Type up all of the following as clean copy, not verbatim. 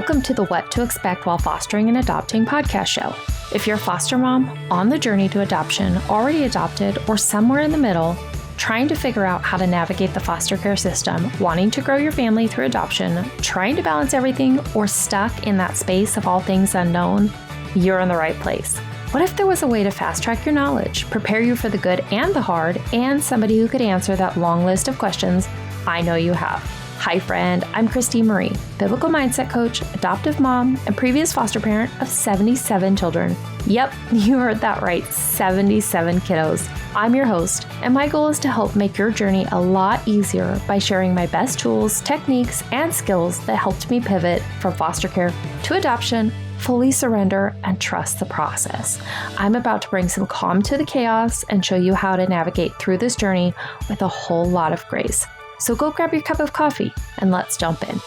welcome to the What to Expect While Fostering and Adopting podcast show. If you're a foster mom, on the journey to adoption, already adopted, or somewhere in the middle, trying to figure out how to navigate the foster care system, wanting to grow your family through adoption, trying to balance everything, or stuck in that space of all things unknown, you're in the right place. What if there was a way to fast track your knowledge, prepare you for the good and the hard, and somebody who could answer that long list of questions I know you have? Hi friend, I'm Christine Marie, biblical mindset coach, adoptive mom, and previous foster parent of 77 children. Yep, you heard that right, 77 kiddos. I'm your host, and my goal is to help make your journey a lot easier by sharing my best tools, techniques, and skills that helped me pivot from foster care to adoption, fully surrender, and trust the process. I'm about to bring some calm to the chaos and show you how to navigate through this journey with a whole lot of grace. So go grab your cup of coffee and let's jump in.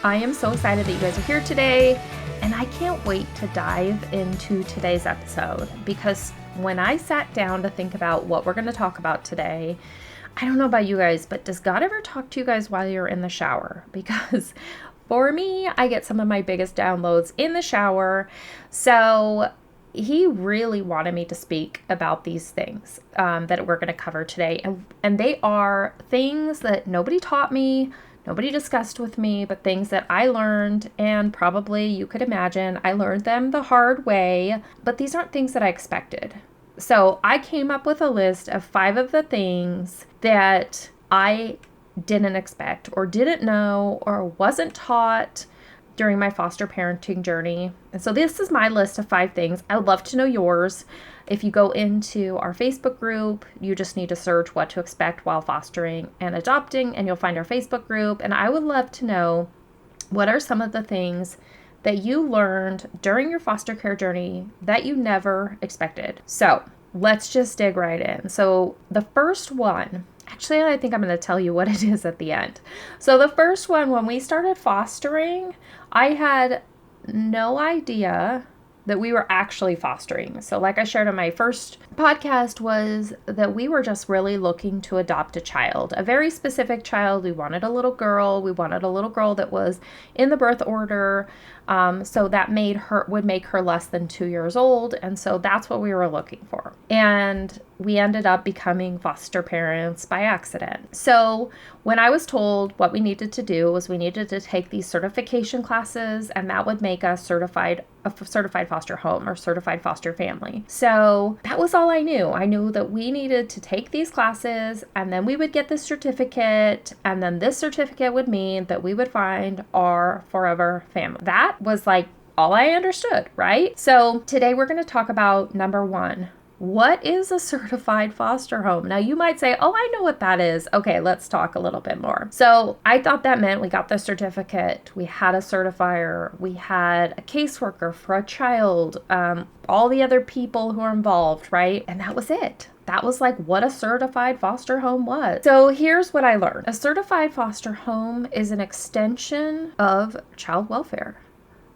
I am so excited that you guys are here today, and I can't wait to dive into today's episode because when I sat down to think about what we're going to talk about today, I don't know about you guys, but does God ever talk to you guys while you're in the shower? Because for me, I get some of my biggest downloads in the shower. So he really wanted me to speak about these things that we're going to cover today. And they are things that nobody taught me, nobody discussed with me, but things that I learned, and probably you could imagine I learned them the hard way, but these aren't things that I expected. So I came up with a list of 5 of the things that I didn't expect or didn't know or wasn't taught during my foster parenting journey. And so this is my list of 5 things. I would love to know yours. If you go into our Facebook group, you just need to search What to Expect While Fostering and Adopting, and you'll find our Facebook group. And I would love to know, what are some of the things that you learned during your foster care journey that you never expected? So let's just dig right in. So the first one, actually, I think I'm going to tell you what it is at the end. So the first one, when we started fostering, I had no idea that we were actually fostering. So like I shared on my first podcast, was that we were just really looking to adopt a child, a very specific child. We wanted a little girl. We wanted a little girl that was in the birth order. So that would make her less than 2 years old. And so that's what we were looking for. And we ended up becoming foster parents by accident. So when I was told what we needed to do was we needed to take these certification classes, and that would make us a certified foster home or certified foster family. So that was all I knew. I knew that we needed to take these classes, and then we would get this certificate, and then this certificate would mean that we would find our forever family. That was like all I understood, right? So today we're going to talk about number 1. What is a certified foster home? Now you might say, oh, I know what that is. Okay, let's talk a little bit more. So I thought that meant we got the certificate, we had a certifier, we had a caseworker for a child, all the other people who are involved, right? And that was it. That was like what a certified foster home was. So here's what I learned. A certified foster home is an extension of child welfare.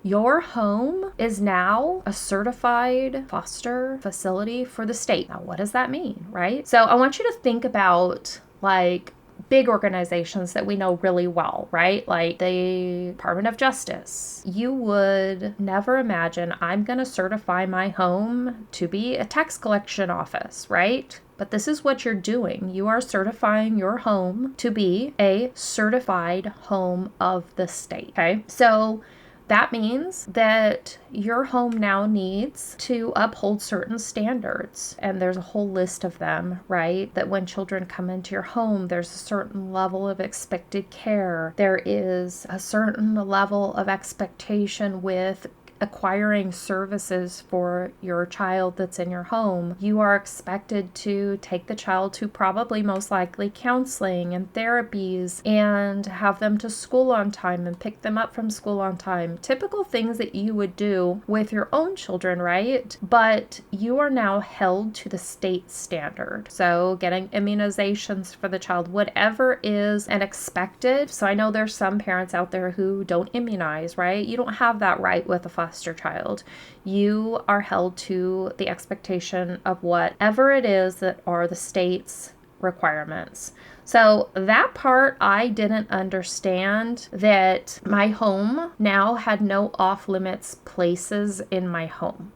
Your home is now a certified foster facility for the state. Now, what does that mean, right? So I want you to think about like big organizations that we know really well, right? Like the Department of Justice. You would never imagine I'm going to certify my home to be a tax collection office, right? But this is what you're doing. You are certifying your home to be a certified home of the state, okay? So that means that your home now needs to uphold certain standards. And there's a whole list of them, right? That when children come into your home, there's a certain level of expected care. There is a certain level of expectation with acquiring services for your child that's in your home. You are expected to take the child to probably most likely counseling and therapies and have them to school on time and pick them up from school on time. Typical things that you would do with your own children, right? But you are now held to the state standard. So getting immunizations for the child, whatever is an expected. So I know there's some parents out there who don't immunize, right? You don't have that right with a foster child. You are held to the expectation of whatever it is that are the state's requirements. So that part, I didn't understand, that my home now had no off-limits places in my home.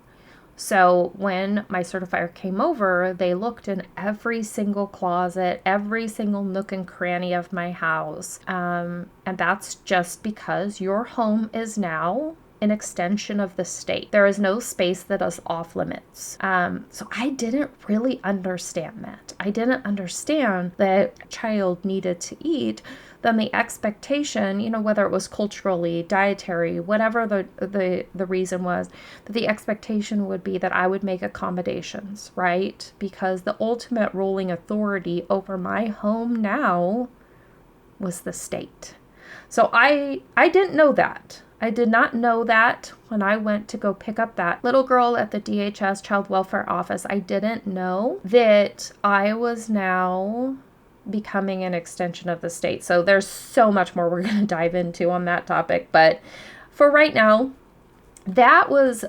So when my certifier came over, they looked in every single closet, every single nook and cranny of my house. And that's just because your home is now an extension of the state. There is no space that is off limits. So I didn't really understand that. I didn't understand that a child needed to eat. Then the expectation, whether it was culturally, dietary, whatever the reason was, that the expectation would be that I would make accommodations, right? Because the ultimate ruling authority over my home now was the state. So I didn't know that. I did not know that when I went to go pick up that little girl at the DHS Child Welfare Office. I didn't know that I was now becoming an extension of the state. So there's so much more we're going to dive into on that topic. But for right now, that was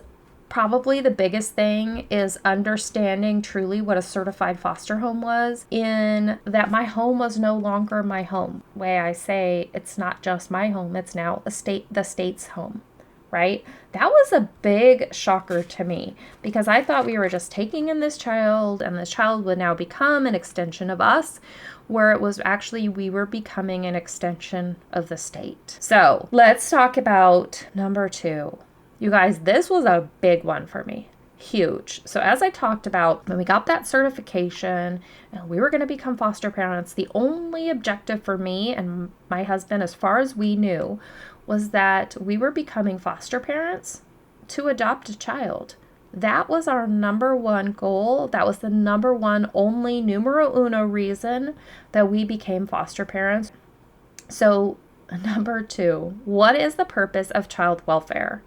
probably the biggest thing, is understanding truly what a certified foster home was, in that my home was no longer my home. Way I say, it's not just my home, it's now the state's home, right? That was a big shocker to me, because I thought we were just taking in this child and this child would now become an extension of us, where it was actually we were becoming an extension of the state. So let's talk about number 2. You guys, this was a big one for me. Huge. So as I talked about, when we got that certification and we were going to become foster parents, the only objective for me and my husband, as far as we knew, was that we were becoming foster parents to adopt a child. That was our number one goal. That was the number one, only numero uno reason that we became foster parents. So number 2, what is the purpose of child welfare?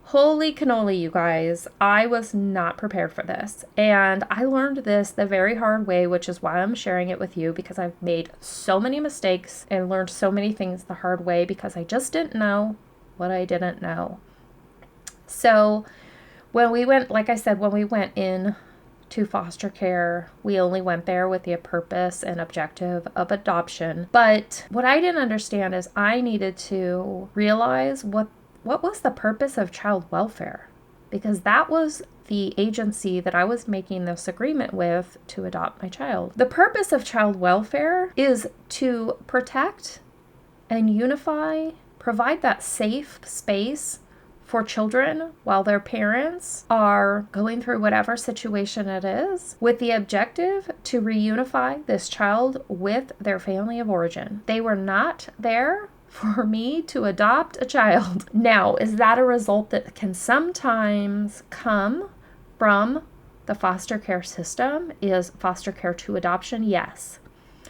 Holy cannoli, you guys. I was not prepared for this. And I learned this the very hard way, which is why I'm sharing it with you, because I've made so many mistakes and learned so many things the hard way because I just didn't know what I didn't know. So when we went, like I said, when we went in to foster care, we only went there with the purpose and objective of adoption. But what I didn't understand is I needed to realize what was the purpose of child welfare, because that was the agency that I was making this agreement with to adopt my child. The purpose of child welfare is to protect and unify, provide that safe space for children while their parents are going through whatever situation it is, with the objective to reunify this child with their family of origin. They were not there for me to adopt a child. Now, is that a result that can sometimes come from the foster care system? Is foster care to adoption? Yes.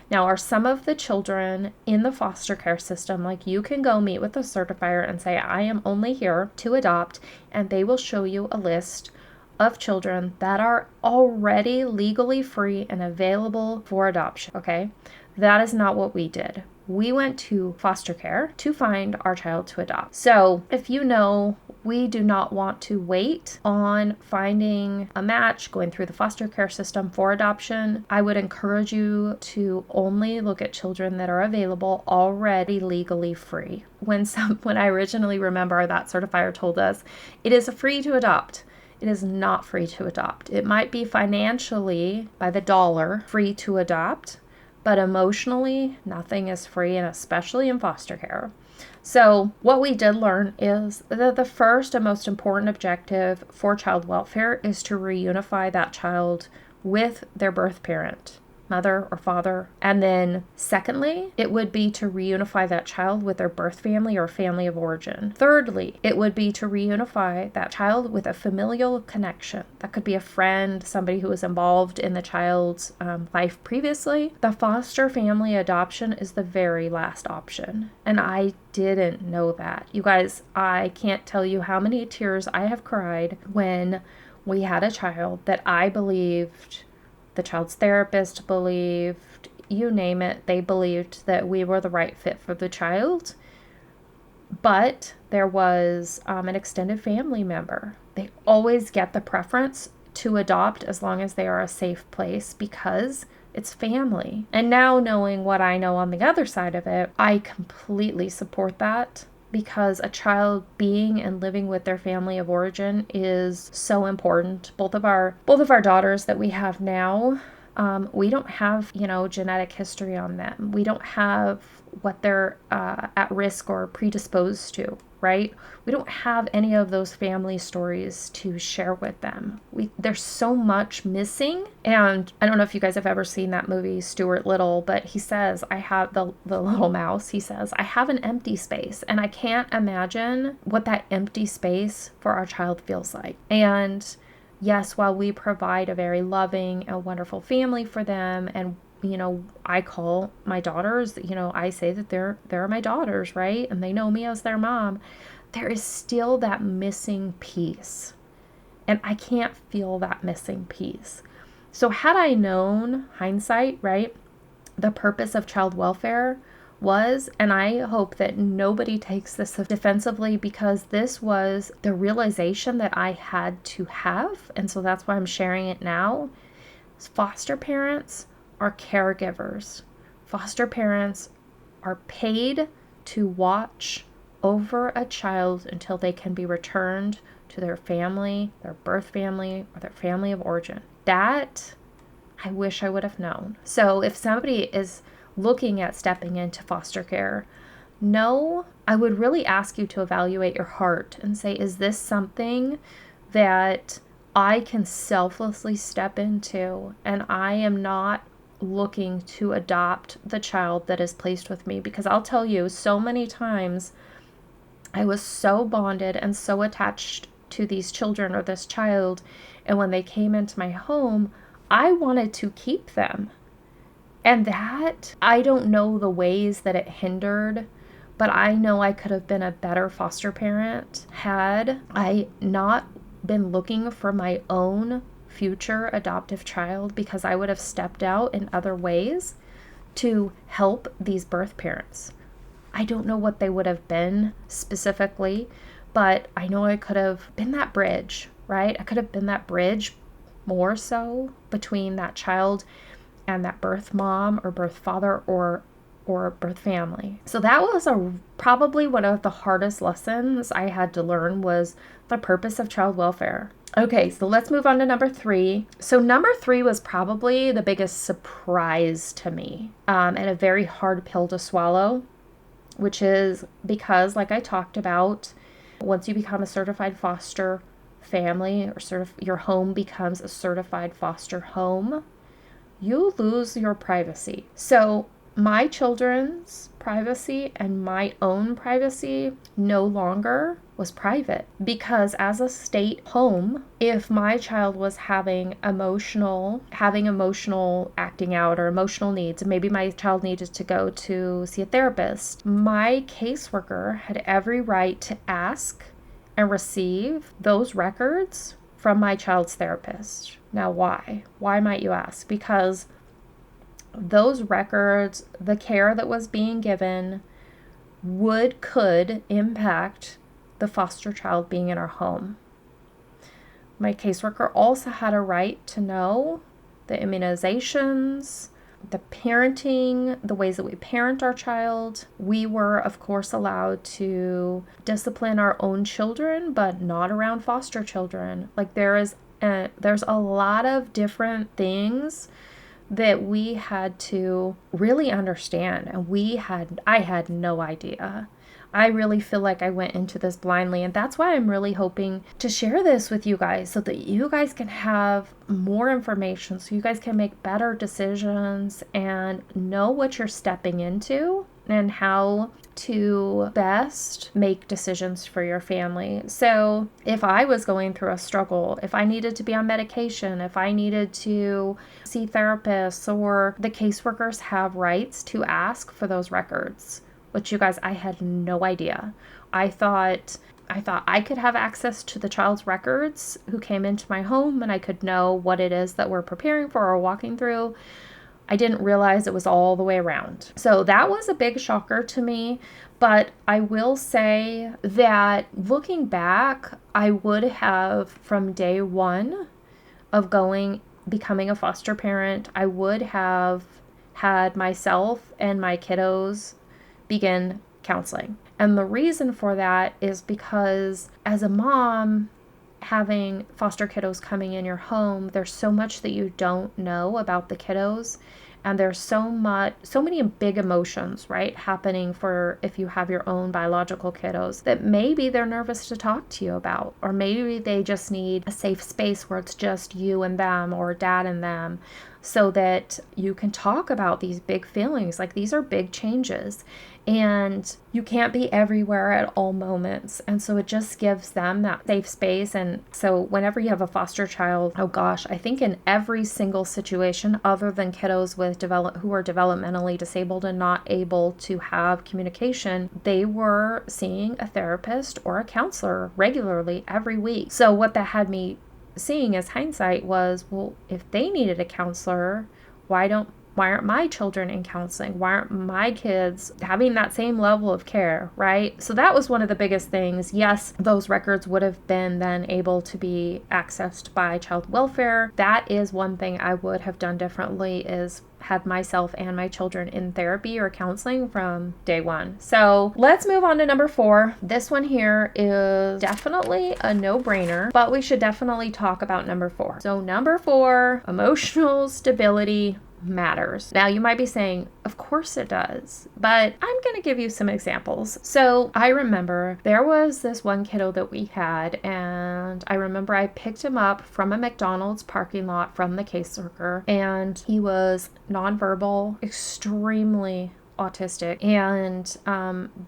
Now, are some of the children in the foster care system, like, you can go meet with a certifier and say, I am only here to adopt, and they will show you a list of children that are already legally free and available for adoption, okay? That is not what we did. We went to foster care to find our child to adopt. So if you know, we do not want to wait on finding a match, going through the foster care system for adoption. I would encourage you to only look at children that are available, already legally free. When I originally remember that certifier told us, it is free to adopt. It is not free to adopt. It might be financially, by the dollar, free to adopt, but emotionally, nothing is free, and especially in foster care. So what we did learn is that the first and most important objective for child welfare is to reunify that child with their birth parent, mother or father. And then secondly, it would be to reunify that child with their birth family or family of origin. Thirdly, it would be to reunify that child with a familial connection. That could be a friend, somebody who was involved in the child's life previously. The foster family adoption is the very last option. And I didn't know that. You guys, I can't tell you how many tears I have cried when we had a child that I believed, the child's therapist believed, you name it, they believed that we were the right fit for the child. But there was an extended family member. They always get the preference to adopt as long as they are a safe place, because It's family. And now knowing what I know on the other side of it, I completely support that, because a child being and living with their family of origin is so important. Both of our daughters that we have now, we don't have, genetic history on them. We don't have what they're at risk or predisposed to, right? We don't have any of those family stories to share with them. There's so much missing. And I don't know if you guys have ever seen that movie, Stuart Little, but he says, I have the little mouse, he says, I have an empty space, and I can't imagine what that empty space for our child feels like. And yes, while we provide a very loving and wonderful family for them, and I call my daughters, I say that they're my daughters, right? And they know me as their mom. There is still that missing piece. And I can't feel that missing piece. So had I known, hindsight, right, the purpose of child welfare was, and I hope that nobody takes this defensively, because this was the realization that I had to have, and so that's why I'm sharing it now. Foster parents are caregivers. Foster parents are paid to watch over a child until they can be returned to their family, their birth family, or their family of origin. That I wish I would have known. So if somebody is looking at stepping into foster care, I would really ask you to evaluate your heart and say, is this something that I can selflessly step into, and I am not looking to adopt the child that is placed with me? Because I'll tell you, so many times I was so bonded and so attached to these children or this child, and when they came into my home, I wanted to keep them. And that, I don't know the ways that it hindered, but I know I could have been a better foster parent had I not been looking for my own future adoptive child, because I would have stepped out in other ways to help these birth parents. I don't know what they would have been specifically, but I know I could have been that bridge, right? I could have been that bridge more so between that child and that birth mom or birth father or birth family. So that was probably one of the hardest lessons I had to learn, was the purpose of child welfare. Okay, so let's move on to number 3. So number 3 was probably the biggest surprise to me, and a very hard pill to swallow, which is because, like I talked about, once you become a certified foster family, or your home becomes a certified foster home, you lose your privacy. So my children's privacy and my own privacy no longer was private, because as a state home, if my child was having emotional acting out or emotional needs, and maybe my child needed to go to see a therapist, my caseworker had every right to ask and receive those records from my child's therapist. Now, why? Why, might you ask? Because those records, the care that was being given, could impact the foster child being in our home. My caseworker also had a right to know the immunizations, the parenting, the ways that we parent our child. We were, of course, allowed to discipline our own children, but not around foster children. Like there's a lot of different things that we had to really understand, and I had no idea. I really feel like I went into this blindly, and that's why I'm really hoping to share this with you guys, so that you guys can have more information, so you guys can make better decisions and know what you're stepping into and how to best make decisions for your family. So if I was going through a struggle, if I needed to be on medication, if I needed to see therapists, or the caseworkers have rights to ask for those records, which, you guys, I had no idea. I thought I could have access to the child's records who came into my home, and I could know what it is that we're preparing for or walking through. I didn't realize it was all the way around. So that was a big shocker to me. But I will say that looking back, I would have, from day one of going becoming a foster parent, I would have had myself and my kiddos begin counseling. And the reason for that is because as a mom, having foster kiddos coming in your home, there's so much that you don't know about the kiddos. And there's so many big emotions, right, happening for if you have your own biological kiddos that maybe they're nervous to talk to you about, or maybe they just need a safe space where it's just you and them or dad and them, so that you can talk about these big feelings. Like, these are big changes and you can't be everywhere at all moments. And so it just gives them that safe space. And so whenever you have a foster child, oh gosh, I think in every single situation other than kiddos with who are developmentally disabled and not able to have communication, they were seeing a therapist or a counselor regularly every week. So what that had me seeing as hindsight was, well, if they needed a counselor, why aren't my children in counseling? Why aren't my kids having that same level of care, right? So that was one of the biggest things. Yes, those records would have been then able to be accessed by child welfare. That is one thing I would have done differently, is had myself and my children in therapy or counseling from day one. So let's move on to number 4. This one here is definitely a no-brainer, but we should definitely talk about number 4. So number 4, emotional stability matters. Now you might be saying, of course it does, but I'm going to give you some examples. So I remember there was this one kiddo that we had, and I remember I picked him up from a McDonald's parking lot from the caseworker, and he was nonverbal, extremely autistic, and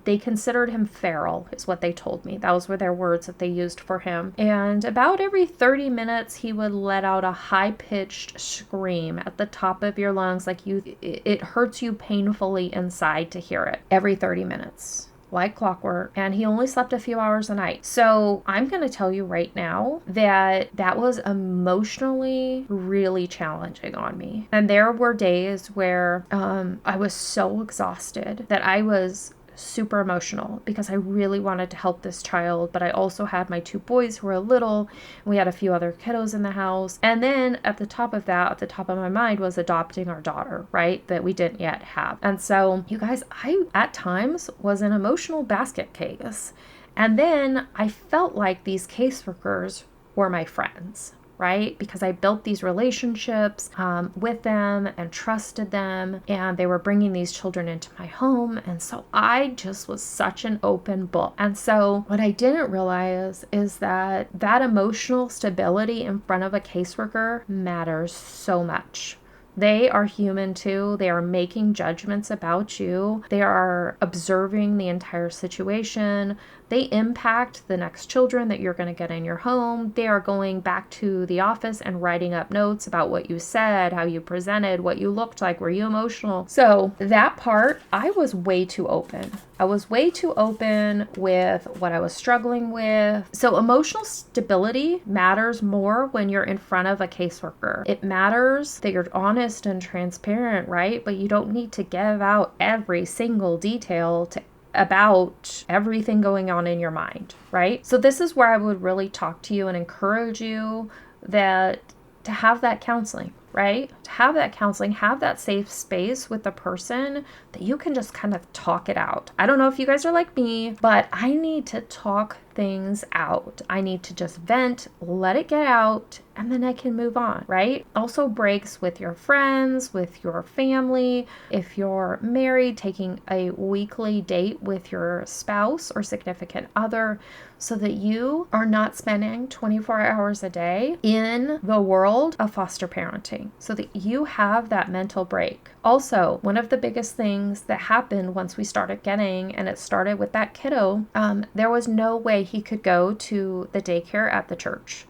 they considered him feral, is what they told me. Those were their words that they used for him. And about every 30 minutes, he would let out a high-pitched scream at the top of your lungs, like it hurts you painfully inside to hear it every 30 minutes. Like clockwork, and he only slept a few hours a night. So I'm going to tell you right now that was emotionally really challenging on me. And there were days where I was so exhausted that I was super emotional because I really wanted to help this child, but I also had my 2 boys who were little, and we had a few other kiddos in the house. And then at the top of my mind was adopting our daughter, right, that we didn't yet have. And so, you guys, I at times was an emotional basket case. And then I felt like these caseworkers were my friends, right? Because I built these relationships with them and trusted them, and they were bringing these children into my home. And so I just was such an open book. And so what I didn't realize is that emotional stability in front of a caseworker matters so much. They are human too. They are making judgments about you. They are observing the entire situation. They impact the next children that you're going to get in your home. They are going back to the office and writing up notes about what you said, how you presented, what you looked like, were you emotional? So that part, I was way too open. I was way too open with what I was struggling with. So emotional stability matters more when you're in front of a caseworker. It matters that you're honest and transparent, right? But you don't need to give out every single detail about everything going on in your mind, right? So this is where I would really talk to you and encourage you to have that counseling, right? To have that counseling, have that safe space with the person that you can just kind of talk it out. I don't know if you guys are like me, but I need to talk things out. I need to just vent, let it get out, and then I can move on, right? Also breaks with your friends, with your family. If you're married, taking a weekly date with your spouse or significant other so that you are not spending 24 hours a day in the world of foster parenting, so that you have that mental break. Also, one of the biggest things that happened once we started getting, and it started with that kiddo, there was no way he could go to the daycare at the church.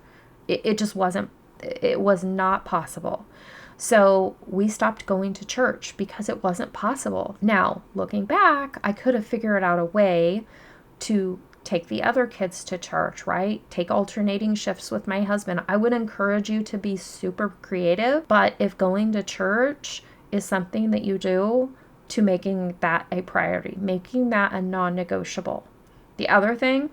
It just wasn't, it was not possible. So we stopped going to church because it wasn't possible. Now, looking back, I could have figured out a way to take the other kids to church, right? Take alternating shifts with my husband. I would encourage you to be super creative, but if going to church is something that you do, to making that a priority, making that a non-negotiable. The other thing,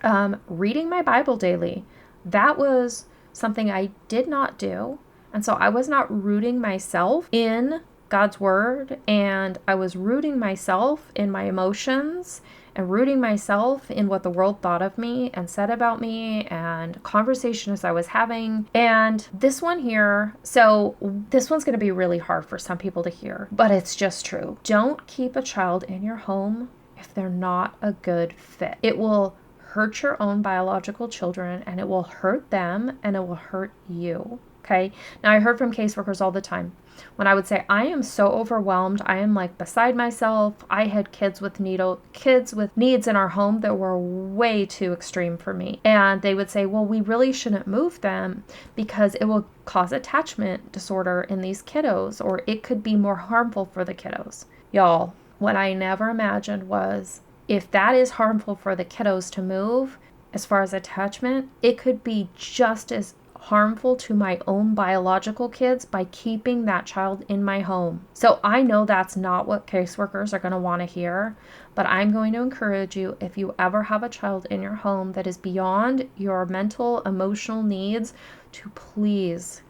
reading my Bible daily. That was something I did not do, And so I was not rooting myself in God's word, and I was rooting myself in my emotions and rooting myself in what the world thought of me and said about me and conversations I was having. And this one here, so this one's going to be really hard for some people to hear, but it's just true. Don't keep a child in your home if they're not a good fit. It will hurt your own biological children, and it will hurt them, and it will hurt you. Okay. Now, I heard from caseworkers all the time when I would say, I am so overwhelmed. I am like beside myself. I had kids with needs in our home that were way too extreme for me. And they would say, well, we really shouldn't move them because it will cause attachment disorder in these kiddos, or it could be more harmful for the kiddos. Y'all, what I never imagined was if that is harmful for the kiddos to move, as far as attachment, it could be just as harmful to my own biological kids by keeping that child in my home. So I know that's not what caseworkers are going to want to hear, but I'm going to encourage you, if you ever have a child in your home that is beyond your mental, emotional needs, to please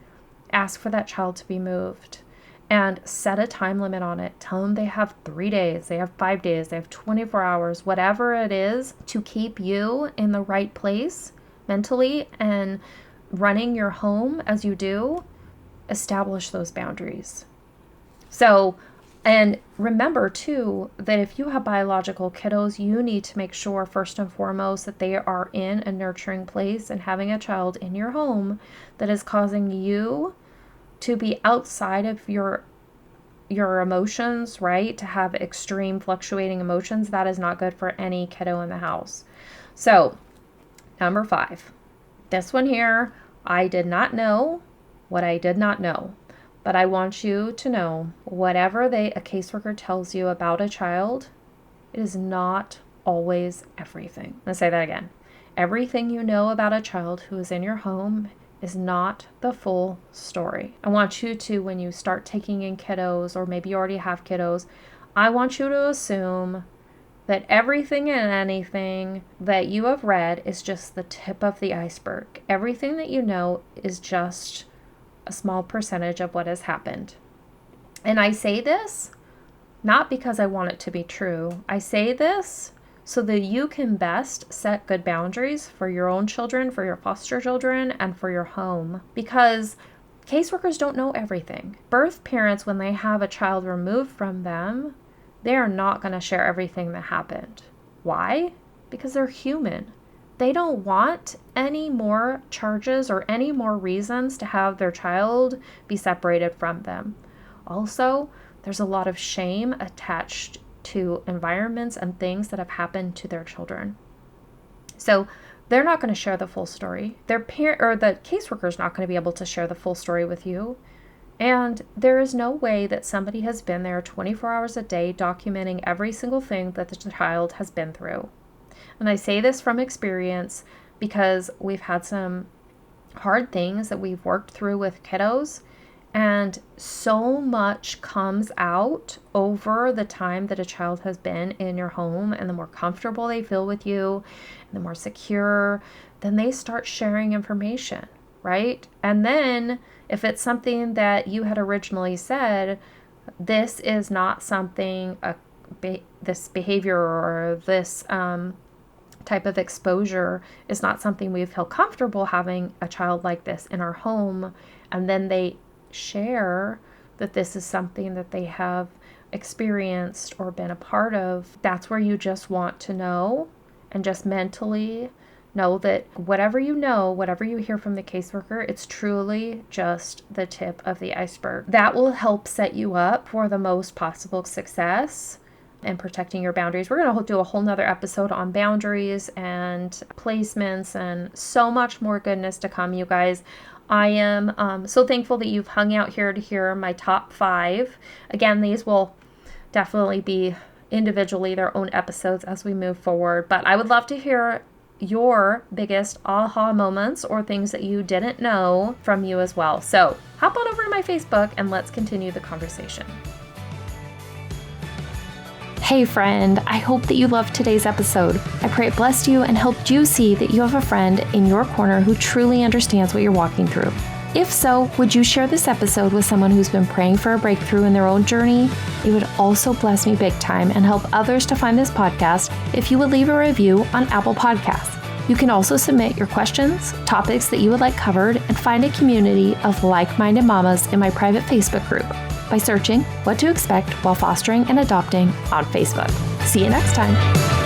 ask for that child to be moved and set a time limit on it. Tell them they have 3 days, they have 5 days, they have 24 hours, whatever it is, to keep you in the right place mentally and running your home as you do. Establish those boundaries. So, and remember too, that if you have biological kiddos, you need to make sure first and foremost that they are in a nurturing place, and having a child in your home that is causing you to be outside of your emotions, right? To have extreme fluctuating emotions, that is not good for any kiddo in the house. So, number 5. This one here, I did not know what I did not know, but I want you to know whatever a caseworker tells you about a child, it is not always everything. Let's say that again. Everything you know about a child who is in your home is not the full story. I want you to, when you start taking in kiddos, or maybe you already have kiddos, I want you to assume that everything and anything that you have read is just the tip of the iceberg. Everything that you know is just a small percentage of what has happened. And I say this not because I want it to be true. I say this so that you can best set good boundaries for your own children, for your foster children, and for your home. Because caseworkers don't know everything. Birth parents, when they have a child removed from them, they are not going to share everything that happened. Why? Because they're human. They don't want any more charges or any more reasons to have their child be separated from them. Also, there's a lot of shame attached to environments and things that have happened to their children. So they're not going to share the full story. The caseworker is not going to be able to share the full story with you. And there is no way that somebody has been there 24 hours a day documenting every single thing that the child has been through. And I say this from experience because we've had some hard things that we've worked through with kiddos, and so much comes out over the time that a child has been in your home, and the more comfortable they feel with you, and the more secure, then they start sharing information, right? And then if it's something that you had originally said, this is not something, this behavior or this type of exposure is not something we feel comfortable having a child like this in our home, and then they share that this is something that they have experienced or been a part of, that's where you just want to know and just mentally know that whatever you know, whatever you hear from the caseworker, it's truly just the tip of the iceberg. That will help set you up for the most possible success and protecting your boundaries. We're going to do a whole nother episode on boundaries and placements and so much more goodness to come, you guys. I am so thankful that you've hung out here to hear my top 5. Again, these will definitely be individually their own episodes as we move forward, but I would love to hear your biggest aha moments or things that you didn't know from you as well. So hop on over to my Facebook and let's continue the conversation. Hey friend, I hope that you loved today's episode. I pray it blessed you and helped you see that you have a friend in your corner who truly understands what you're walking through. If so, would you share this episode with someone who's been praying for a breakthrough in their own journey? It would also bless me big time and help others to find this podcast if you would leave a review on Apple Podcasts. You can also submit your questions, topics that you would like covered, and find a community of like-minded mamas in my private Facebook group by searching What to Expect While Fostering and Adopting on Facebook. See you next time.